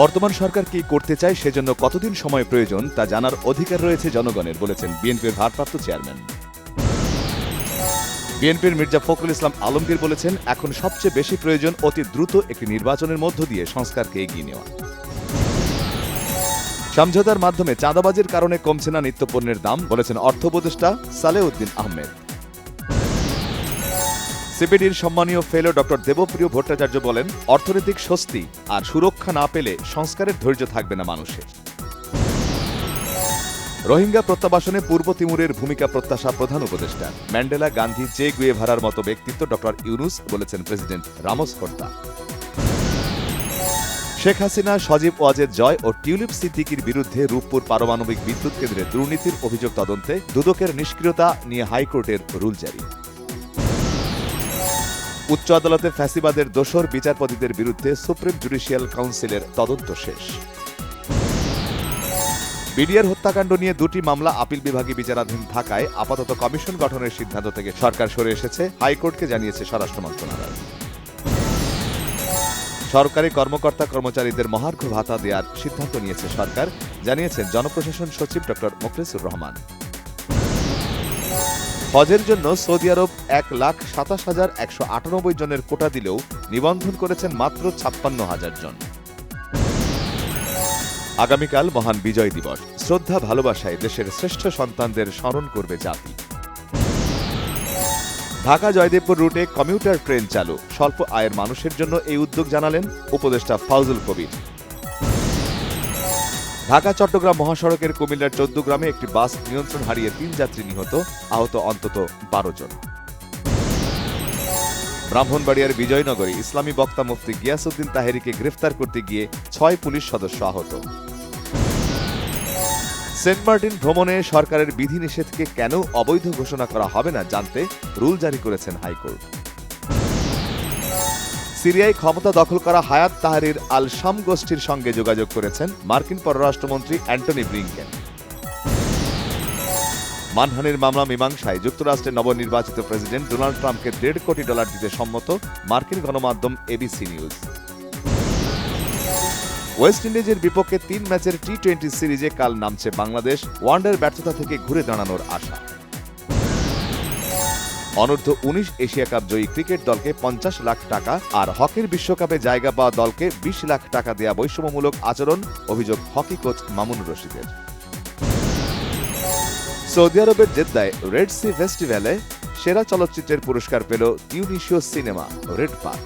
বর্তমান সরকার কি করতে চায় সেজন্য কতদিন সময় প্রয়োজন তা জানার অধিকার রয়েছে জনগণের, বলেছেন বিএনপির ভারপ্রাপ্ত চেয়ারম্যান। বিএনপির মির্জা ফখরুল ইসলাম আলমগীর বলেছেন, এখন সবচেয়ে বেশি প্রয়োজন অতি দ্রুত একটি নির্বাচনের মধ্য দিয়ে সংস্কারকে এগিয়ে নেওয়া। সমঝোতার মাধ্যমে চাঁদাবাজির কারণে কমছে না নিত্যপণ্যের দাম, বলেছেন অর্থ উপদেষ্টা সালেউদ্দিন আহমেদ। সিপিডির সম্মানীয় ফেলো ডক্টর দেবপ্রিয় ভট্টাচার্য বলেন, অর্থনৈতিক স্বস্তি আর সুরক্ষা না পেলে সংস্কারের ধৈর্য থাকবে না মানুষের। রোহিঙ্গা প্রত্যাবাসনে পূর্ব তিমুরের ভূমিকা প্রত্যাশা প্রধান উপদেষ্টা। ম্যান্ডেলা, গান্ধী, চে গুয়েভারার মতো ব্যক্তিত্ব ডক্টর ইউনুস, বলেছেন president Ramos Horta. Sheikh Hasina, Sajeeb Wazed Joy ও টিউলিপ সিদ্দিকির বিরুদ্ধে রূপপুর পারমাণবিক বিদ্যুৎ কেন্দ্রে দুর্নীতির অভিযোগ তদন্তে দুদকের নিষ্ক্রিয়তা নিয়ে হাইকোর্টের রুল জারি। উচ্চ আদালতে ফ্যাসিবাদের দোসর বিচারপতিদের বিরুদ্ধে সুপ্রিম জুডিশিয়াল কাউন্সিলের তদন্ত শেষ। বিডিআর হত্যাকাণ্ড নিয়ে দুটি মামলা আপিল বিভাগে বিচারাধীন থাকায় আপাতত কমিশন গঠনের সিদ্ধান্ত থেকে সরকার সরে এসেছে, হাইকোর্টকে জানিয়েছে স্বরাষ্ট্র মন্ত্রণালয়। সরকারি কর্মকর্তা কর্মচারীদের মহার্ঘ ভাতা দেওয়ার সিদ্ধান্ত নিয়েছে সরকার, জানিয়েছেন জনপ্রশাসন সচিব ডক্টর মোখলেসুর রহমান। হজের জন্য সৌদি আরব 1,27,198 জনের কোটা দিলেও নিবন্ধন করেছেন মাত্র 56,000 জন। আগামীকাল মহান বিজয় দিবস। শ্রদ্ধা ভালোবাসায় দেশের শ্রেষ্ঠ সন্তানদের স্মরণ করবে জাতি। ঢাকা জয়দেবপুর রুটে কমিউটার ট্রেন চালু, স্বল্প আয়ের মানুষের জন্য এই উদ্যোগ, জানালেন উপদেষ্টা ফাউজুল কবির। ঢাকা চট্টগ্রাম মহাসড়কের কুমিল্লার 14 গ্রামে একটি বাস নিয়ন্ত্রণ হারিয়ে 3 যাত্রী নিহত, আহত অন্তত 12 জন। ব্রাহ্মণবাড়িয়ার বিজয়নগরে ইসলামী বক্তা মুফতি গিয়াসউদ্দিন তাহেরীকে গ্রেফতার করতে গিয়ে 6 পুলিশ সদস্য আহত। সেন্ট মার্টিন ভ্রমণে সরকারের বিধিনিষেধকে কেন অবৈধ ঘোষণা করা হবে না জানতে রুল জারি করেছেন হাইকোর্ট। সিরিয়ায় ক্ষমতা দখল করা হায়াত তাহরির আল শাম গোষ্ঠীর সঙ্গে যোগাযোগ করেছেন মার্কিন পররাষ্ট্রমন্ত্রী অ্যান্টনি ব্লিংকেন। মানহানির মামলা মীমাংসায় যুক্তরাষ্ট্রের নবনির্বাচিত প্রেসিডেন্ট ডোনাল্ড ট্রাম্পকে $1.5 কোটি দিতে সম্মত মার্কিন গণমাধ্যম এবিসি নিউজ। ওয়েস্ট ইন্ডিজের বিপক্ষে 3 ম্যাচের টি-20 সিরিজে কাল নামছে বাংলাদেশ, ওয়ানডের ব্যর্থতা থেকে ঘুরে দাঁড়ানোর আশা। অনূর্ধ্ব 19 এশিয়া কাপ জয়ী ক্রিকেট দলকে 50 লাখ টাকা আর হকির বিশ্বকাপে জায়গা পাওয়া দলকে 20 লাখ টাকা দেয়া বৈষম্যমূলক আচরণ, অভিযোগ হকি কোচ মামুন রশিদের। সৌদি আরবের জেদ্দায় রেড সি ফেস্টিভ্যালে সেরা চলচ্চিত্রের পুরস্কার পেল তিউনিসীয় সিনেমা রেড পাথ।